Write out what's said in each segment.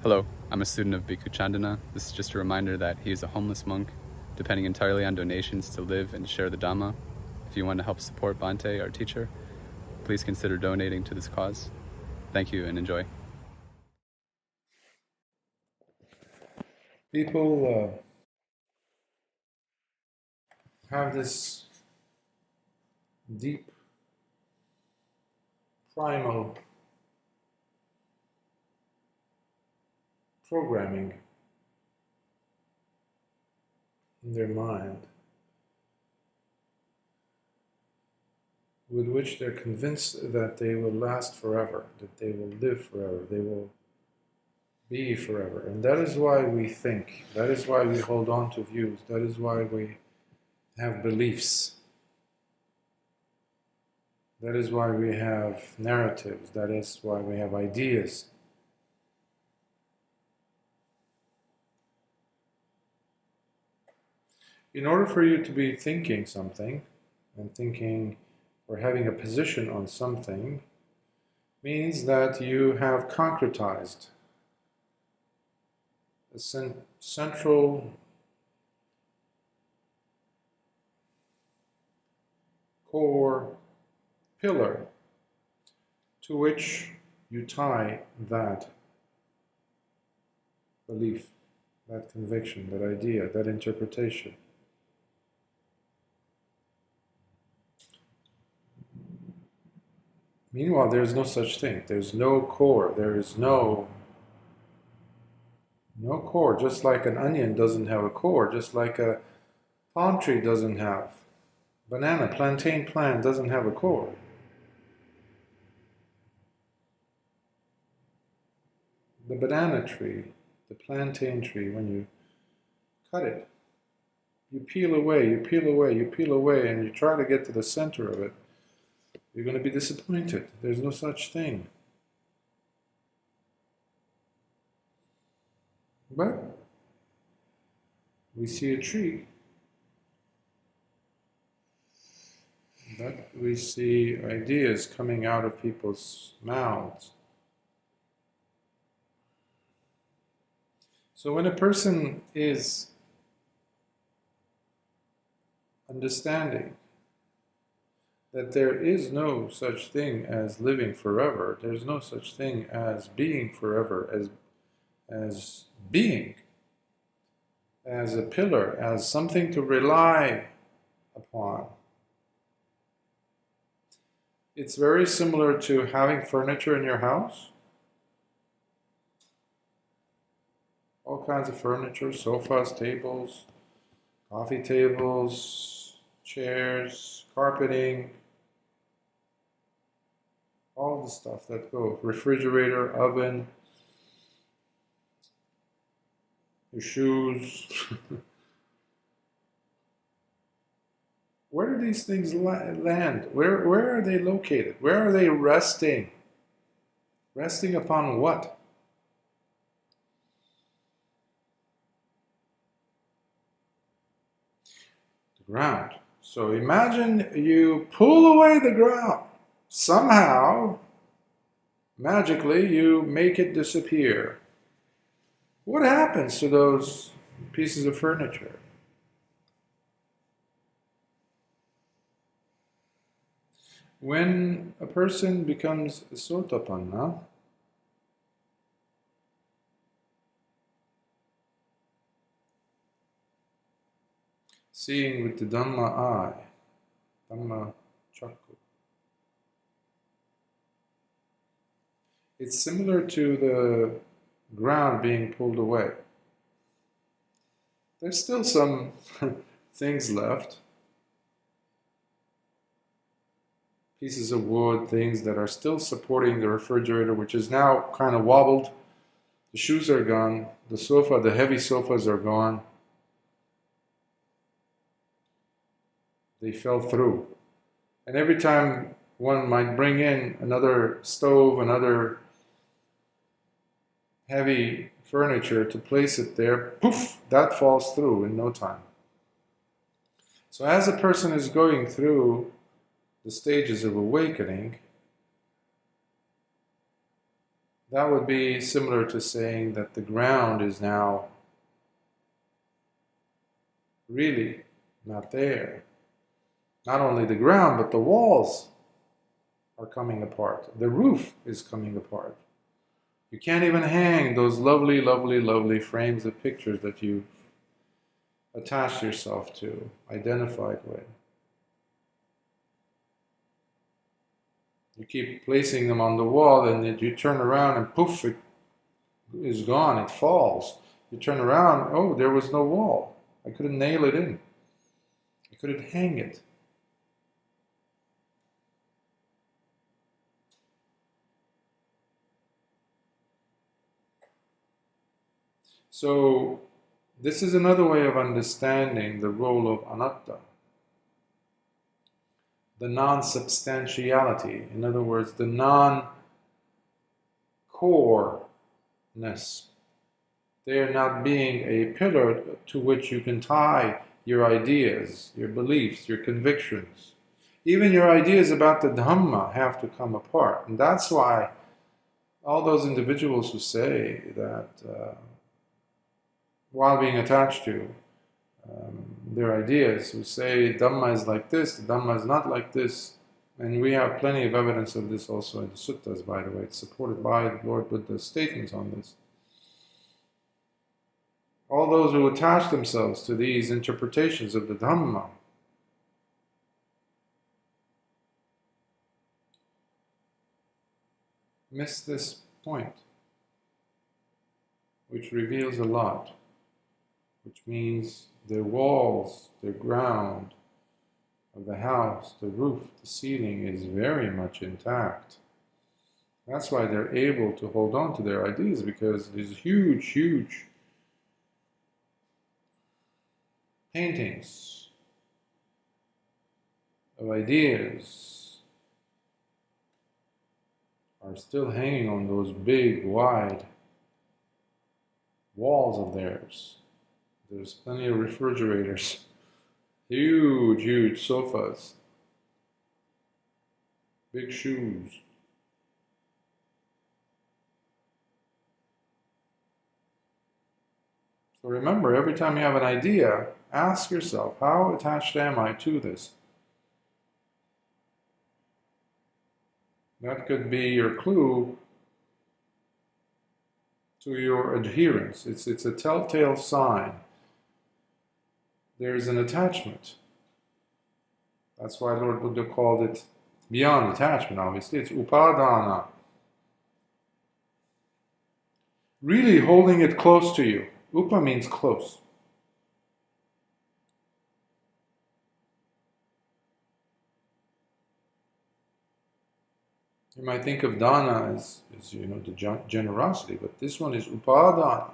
Hello, I'm a student of Bhikkhu Candana. This is just a reminder that he is a homeless monk, depending entirely on donations to live and share the Dhamma. If you want to help support Bhante, our teacher, please consider donating to this cause. Thank you and enjoy. People have this deep, primal programming in their mind with which they're convinced that they will last forever, that they will live forever, they will be forever. And that is why we think, that is why we hold on to views, that is why we have beliefs, that is why we have narratives, that is why we have ideas. In order for you to be thinking something, and thinking or having a position on something, means that you have concretized a central core pillar to which you tie that belief, that conviction, that idea, that interpretation. Meanwhile, there is no such thing. There's no core. There is no core. Just like an onion doesn't have a core, just like a palm tree doesn't have, plantain plant doesn't have a core. The banana tree, the plantain tree, when you cut it, you peel away, you peel away, you peel away, and you try to get to the center of it, you're going to be disappointed. There's no such thing. But we see a tree, but we see ideas coming out of people's mouths. So when a person is understanding that there is no such thing as living forever, there's no such thing as being forever, as being, as a pillar, as something to rely upon. It's very similar to having furniture in your house. All kinds of furniture, sofas, tables, coffee tables, chairs, carpeting, all the stuff that goes, refrigerator, oven, your shoes. Where do these things land? Where are they located? Where are they resting? Resting upon what? The ground. So imagine you pull away the ground. Somehow, magically, you make it disappear. What happens to those pieces of furniture? When a person becomes sotapanna, seeing with the Dhamma eye, Dhamma chakku, it's similar to the ground being pulled away. There's still some things left, pieces of wood, things that are still supporting the refrigerator, which is now kind of wobbled. The shoes are gone, the sofa, the heavy sofas are gone. They fell through. And every time one might bring in another stove, another heavy furniture to place it there, poof, that falls through in no time. So as a person is going through the stages of awakening, That would be similar to saying that the ground is now really not there. Not only the ground, but the walls are coming apart. The roof is coming apart. You can't even hang those lovely, lovely, lovely frames of pictures that you attached yourself to, identified with. You keep placing them on the wall, and then you turn around and poof, it is gone, it falls. You turn around, oh, there was no wall. I couldn't nail it in. I couldn't hang it. So, this is another way of understanding the role of anatta. The non-substantiality, in other words, the non-coreness. There not being a pillar to which you can tie your ideas, your beliefs, your convictions. Even your ideas about the Dhamma have to come apart. And that's why all those individuals who say that while being attached to their ideas, who say Dhamma is like this, Dhamma is not like this, and we have plenty of evidence of this also in the suttas, by the way. It's supported by Lord Buddha's statements on this. All those who attach themselves to these interpretations of the Dhamma miss this point, which reveals a lot, which means their walls, their ground of the house, the roof, the ceiling is very much intact. That's why they're able to hold on to their ideas, because these huge, huge paintings of ideas are still hanging on those big, wide walls of theirs. There's plenty of refrigerators, huge, huge sofas, big shoes. So remember, every time you have an idea, ask yourself, how attached am I to this? That could be your clue to your adherence. It's a telltale sign. There's an attachment. That's why Lord Buddha called it, beyond attachment obviously, it's upadana. Really holding it close to you. Upa means close. You might think of dana as the generosity, but this one is upadana.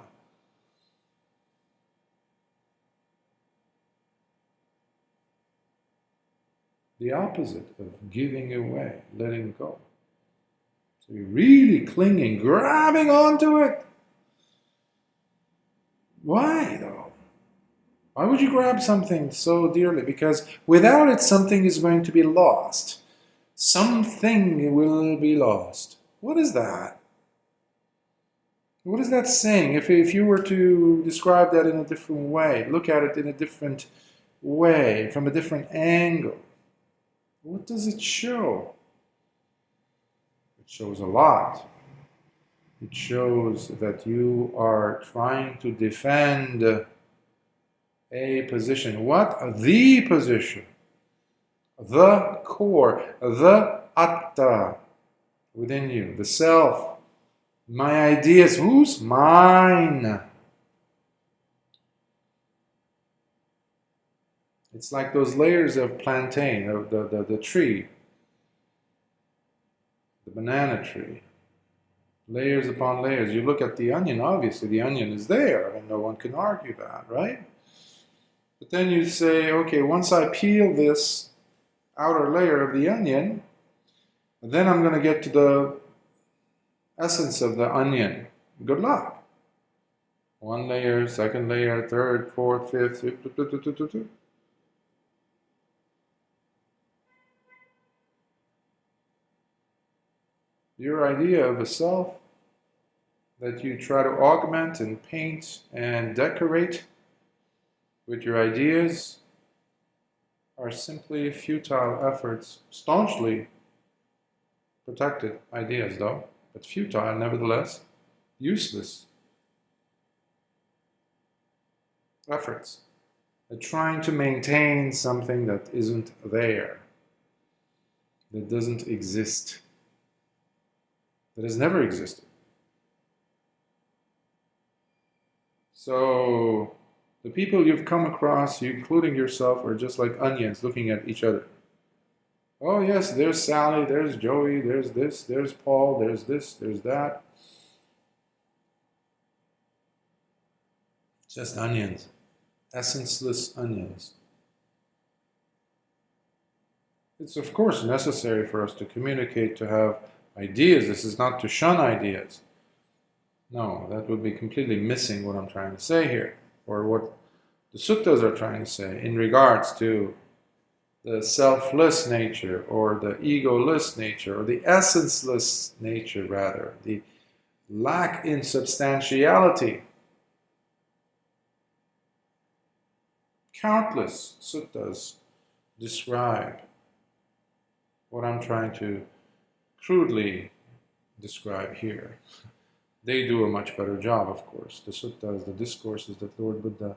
The opposite of giving away, letting go. So you're really clinging, grabbing onto it. Why though? Why would you grab something so dearly? Because without it, something is going to be lost. Something will be lost. What is that? What is that saying? If you were to describe that in a different way, look at it in a different way, from a different angle, what does it show? It shows a lot. It shows that you are trying to defend a position. What? The position. The core. The atta within you. The self. My ideas. Whose? Mine. It's like those layers of plantain, of the tree. The banana tree. Layers upon layers. You look at the onion, obviously the onion is there, and no one can argue that, right? But then you say, okay, once I peel this outer layer of the onion, then I'm going to get to the essence of the onion. Good luck. One layer, second layer, third, fourth, fifth, Your idea of a self that you try to augment and paint and decorate with your ideas are simply futile efforts, staunchly protected ideas though, but futile nevertheless, useless efforts at trying to maintain something that isn't there, that doesn't exist, that has never existed. So the people you've come across, including yourself, are just like onions looking at each other. Oh yes, there's Sally, there's Joey, there's this, there's Paul, there's this, there's that. Just onions, essenceless onions. It's of course necessary for us to communicate, to have ideas. This is not to shun ideas. No, that would be completely missing what I'm trying to say here, or what the suttas are trying to say in regards to the selfless nature, or the egoless nature, or the essenceless nature rather, the lack in substantiality. Countless suttas describe what I'm trying to crudely describe here. They do a much better job, of course. The suttas, the discourses that Lord Buddha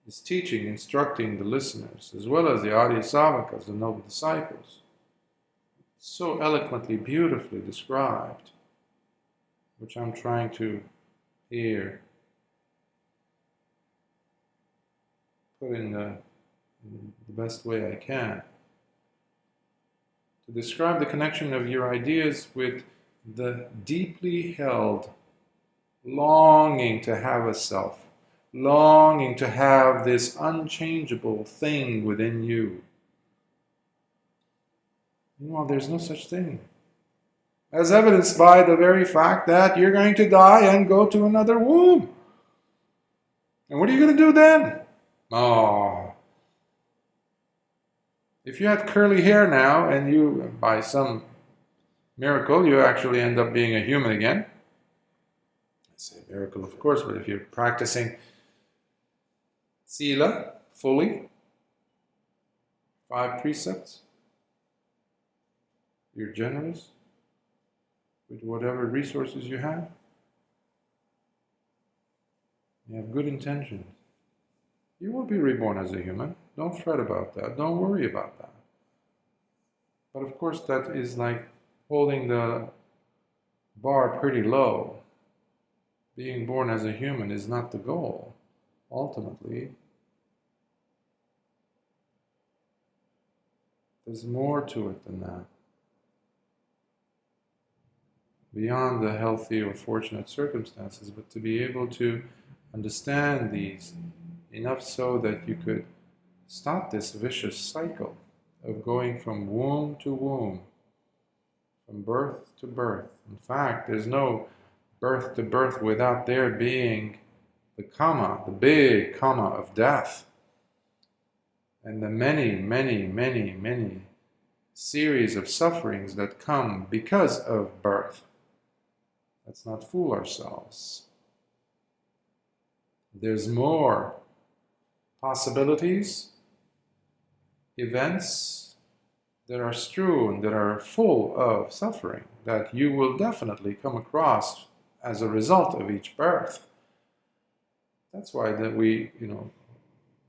is teaching, instructing the listeners, as well as the Arya Savakas, the noble disciples. So eloquently, beautifully described, which I'm trying to here put in the best way I can, to describe the connection of your ideas with the deeply held longing to have a self, longing to have this unchangeable thing within you. Meanwhile, there's no such thing, as evidenced by the very fact that you're going to die and go to another womb. And what are you going to do then? Oh, if you had curly hair now and you, by some miracle, you actually end up being a human again. I say miracle, of course, but if you're practicing sila fully, 5 precepts, you're generous with whatever resources you have good intentions, you will be reborn as a human. Don't fret about that. Don't worry about that. But of course, that is like holding the bar pretty low. Being born as a human is not the goal, ultimately. There's more to it than that. Beyond the healthy or fortunate circumstances, but to be able to understand these enough so that you could stop this vicious cycle of going from womb to womb, from birth to birth. In fact, there's no birth to birth without there being the karma, the big karma of death, and the many series of sufferings that come because of birth. Let's not fool ourselves. There's more possibilities, events that are strewn, that are full of suffering, that you will definitely come across as a result of each birth. That's why that we,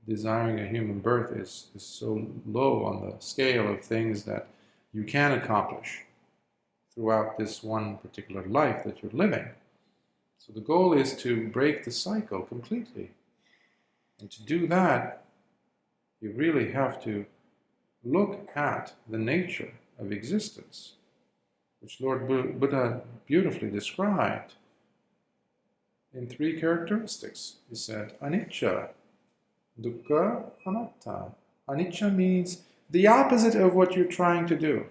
desiring a human birth is so low on the scale of things that you can accomplish throughout this one particular life that you're living. So the goal is to break the cycle completely. And to do that, you really have to look at the nature of existence, which Lord Buddha beautifully described in 3 characteristics. He said, anicca, dukkha, anatta. Anicca means the opposite of what you're trying to do,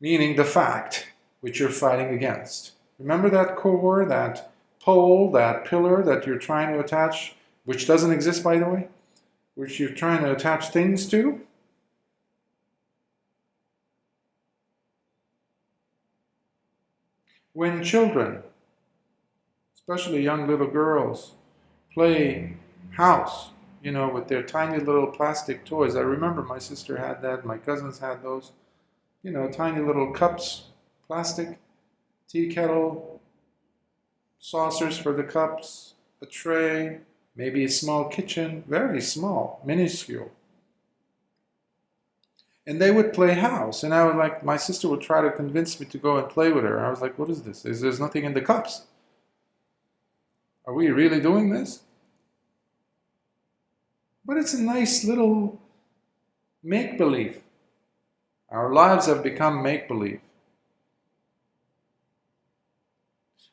meaning the fact which you're fighting against. Remember that core, that pole, that pillar that you're trying to attach, which doesn't exist, by the way, which you're trying to attach things to? When children especially young little girls, play house, with their tiny little plastic toys. I remember my sister had that, my cousins had those, tiny little cups, plastic, tea kettle, saucers for the cups, a tray, maybe a small kitchen, very small, minuscule. And they would play house, and I would my sister would try to convince me to go and play with her. I was like, what is this? There's nothing in the cups. Are we really doing this? But it's a nice little make-believe. Our lives have become make-believe.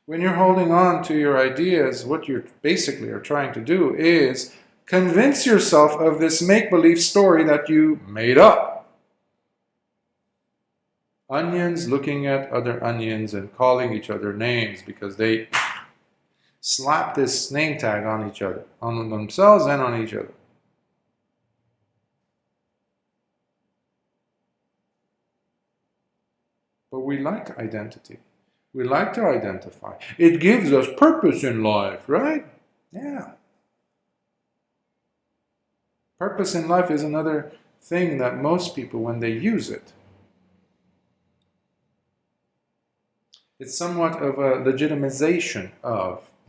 When you're holding on to your ideas, what you basically are trying to do is convince yourself of this make-believe story that you made up. Onions looking at other onions and calling each other names because they slap this name tag on each other, on themselves and on each other. But we like identity. We like to identify. It gives us purpose in life, right? Yeah. Purpose in life is another thing that most people, when they use it, it's somewhat of a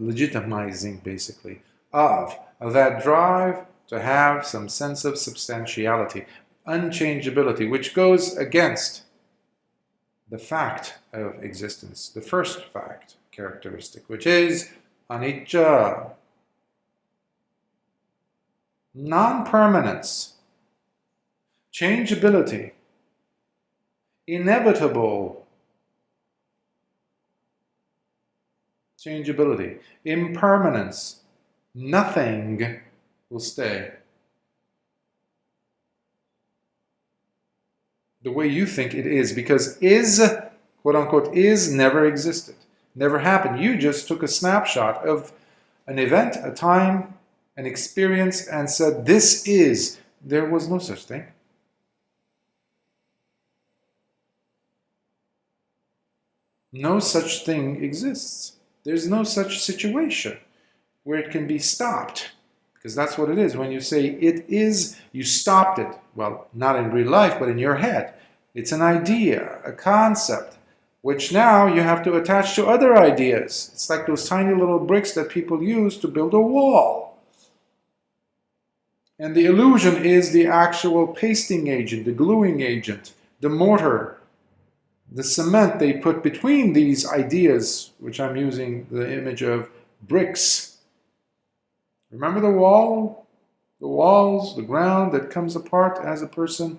legitimizing basically, of that drive to have some sense of substantiality, unchangeability, which goes against the fact of existence, the first fact characteristic, which is anicca, non-permanence, changeability, inevitable changeability, impermanence. Nothing will stay the way you think it is, because is, quote unquote, is never existed, never happened. You just took a snapshot of an event, a time, an experience, and said, this is. There was no such thing. No such thing exists. There's no such situation where it can be stopped, because that's what it is. When you say it is, you stopped it. Well, not in real life, but in your head. It's an idea, a concept, which now you have to attach to other ideas. It's like those tiny little bricks that people use to build a wall. And the illusion is the actual pasting agent, the gluing agent, the mortar, the cement they put between these ideas, which I'm using the image of bricks. Remember the wall? The walls, the ground that comes apart as a person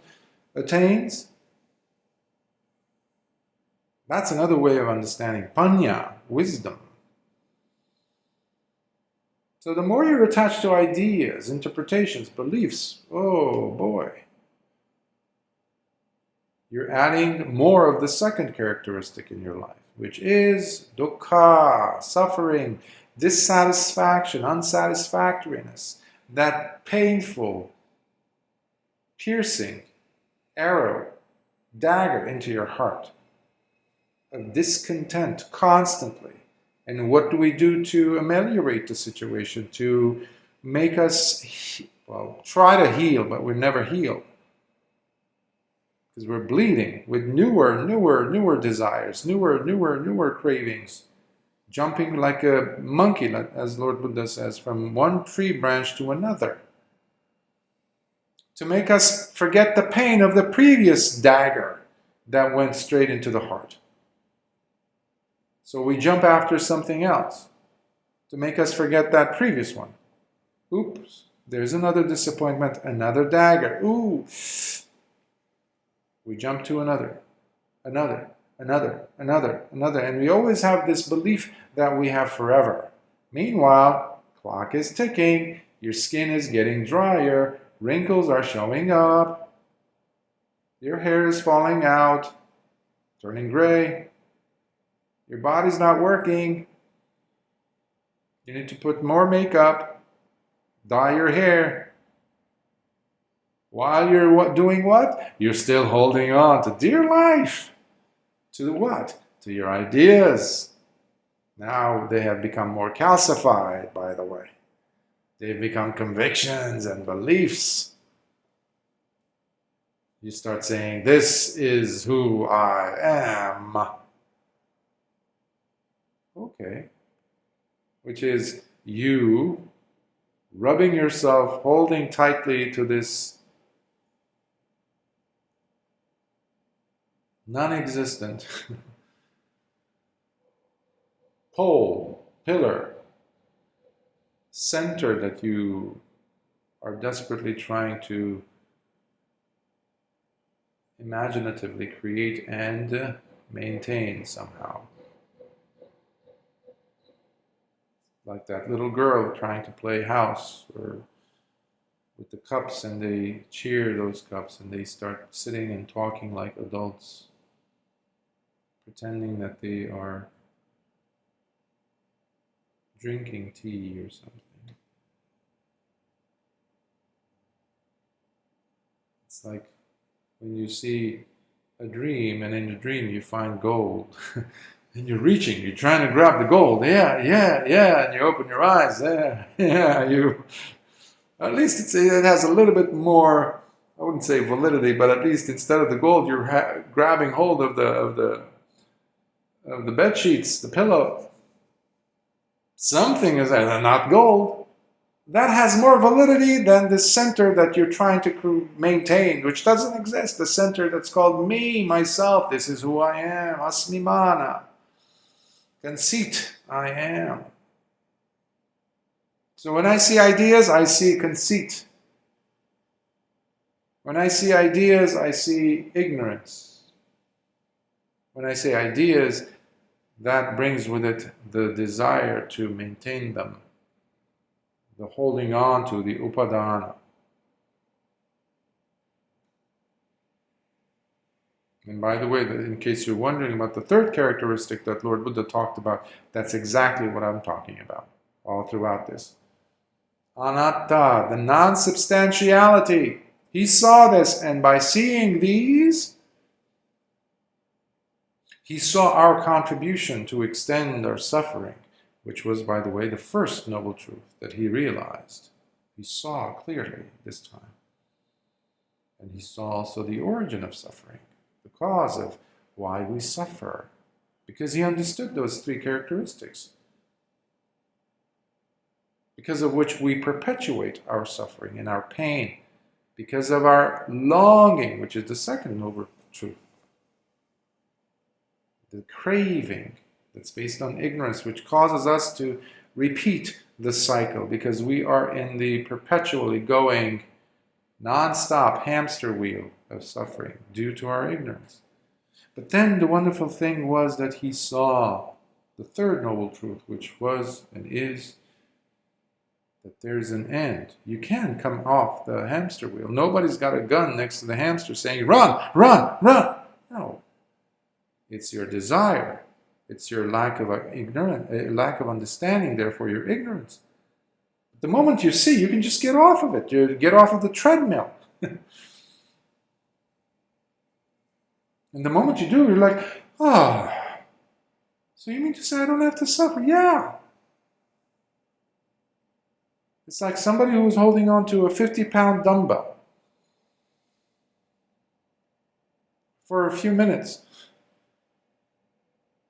attains? That's another way of understanding panya, wisdom. So the more you're attached to ideas, interpretations, beliefs, oh boy, you're adding more of the second characteristic in your life, which is dukkha, suffering, dissatisfaction, unsatisfactoriness, that painful, piercing arrow, dagger into your heart of discontent constantly. And what do we do to ameliorate the situation, to make us, try to heal, but we're never healed? Because we're bleeding with newer desires, newer cravings, jumping like a monkey, as Lord Buddha says, from one tree branch to another, to make us forget the pain of the previous dagger that went straight into the heart. So we jump after something else to make us forget that previous one. Oops, there's another disappointment, another dagger. Ooh. We jump to another, and we always have this belief that we have forever. Meanwhile, clock is ticking, your skin is getting drier, wrinkles are showing up, your hair is falling out, turning gray, your body's not working, you need to put more makeup, dye your hair. While you're doing what? You're still holding on to dear life. To what? To your ideas. Now they have become more calcified, by the way. They've become convictions and beliefs. You start saying, this is who I am. Okay. Which is you rubbing yourself, holding tightly to this non-existent pole, pillar, center that you are desperately trying to imaginatively create and maintain somehow. Like that little girl trying to play house or with the cups, and they cheer those cups and they start sitting and talking like adults, pretending that they are drinking tea or something. It's like when you see a dream and in the dream you find gold and you're reaching, you're trying to grab the gold. Yeah, and you open your eyes. Yeah, you. At least it has a little bit more, I wouldn't say validity, but at least instead of the gold, you're grabbing hold of the bed sheets, the pillow. Something is there, not gold. That has more validity than the center that you're trying to maintain, which doesn't exist. The center that's called me, myself. This is who I am. Asmimana. Conceit. I am. So when I see ideas, I see conceit. When I see ideas, I see ignorance. When I say ideas, that brings with it the desire to maintain them, the holding on to, the upadana. And by the way, in case you're wondering about the third characteristic that Lord Buddha talked about, that's exactly what I'm talking about all throughout this. Anatta, the non-substantiality. He saw this, and by seeing these, he saw our contribution to extend our suffering, which was, by the way, the first noble truth that he realized. He saw clearly this time. And he saw also the origin of suffering, the cause of why we suffer, because he understood those three characteristics, because of which we perpetuate our suffering and our pain, because of our longing, which is the second noble truth, the craving that's based on ignorance, which causes us to repeat the cycle, because we are in the perpetually going, non-stop hamster wheel of suffering due to our ignorance. But then the wonderful thing was that he saw the third noble truth, which was and is that there's an end. You can come off the hamster wheel. Nobody's got a gun next to the hamster saying, run, run, run. No. It's your desire. It's your lack of understanding, therefore your ignorance. The moment you see, you can just get off of it. You get off of the treadmill. And the moment you do, you're like, so you mean to say I don't have to suffer? Yeah. It's like somebody who was holding on to a 50-pound dumbbell for a few minutes.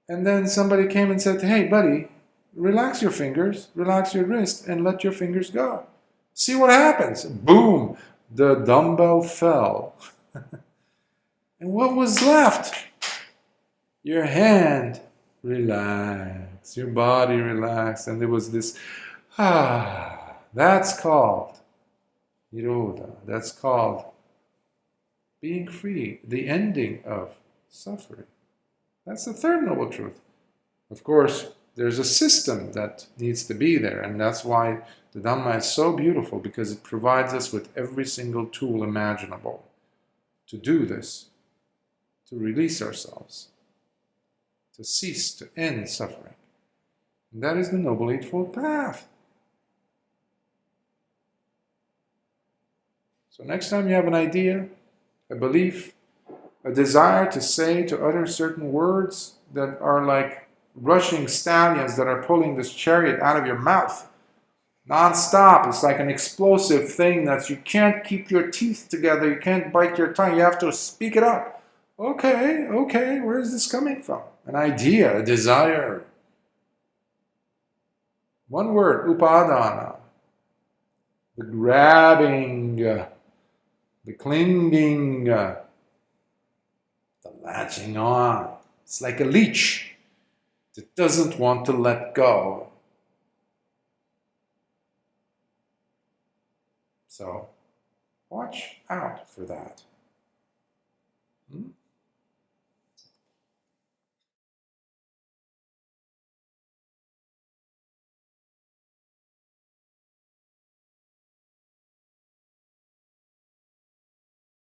And then somebody came and said, hey, buddy, relax your fingers, relax your wrist, and let your fingers go. See what happens. Boom! The dumbbell fell. And what was left? Your hand relaxed, your body relaxed, and there was this, that's called Nirodha. That's called being free, the ending of suffering. That's the third noble truth. Of course, there's a system that needs to be there, and that's why the Dhamma is so beautiful, because it provides us with every single tool imaginable to do this, to release ourselves, to cease, to end suffering. And that is the Noble Eightfold Path. So next time you have an idea, a belief, a desire to say, to utter certain words that are like rushing stallions that are pulling this chariot out of your mouth. Non-stop. It's like an explosive thing that you can't keep your teeth together. You can't bite your tongue. You have to speak it up. Okay, where is this coming from? An idea, a desire. One word, upadana. The grabbing, the clinging, the latching on. It's like a leech that doesn't want to let go. So, watch out for that.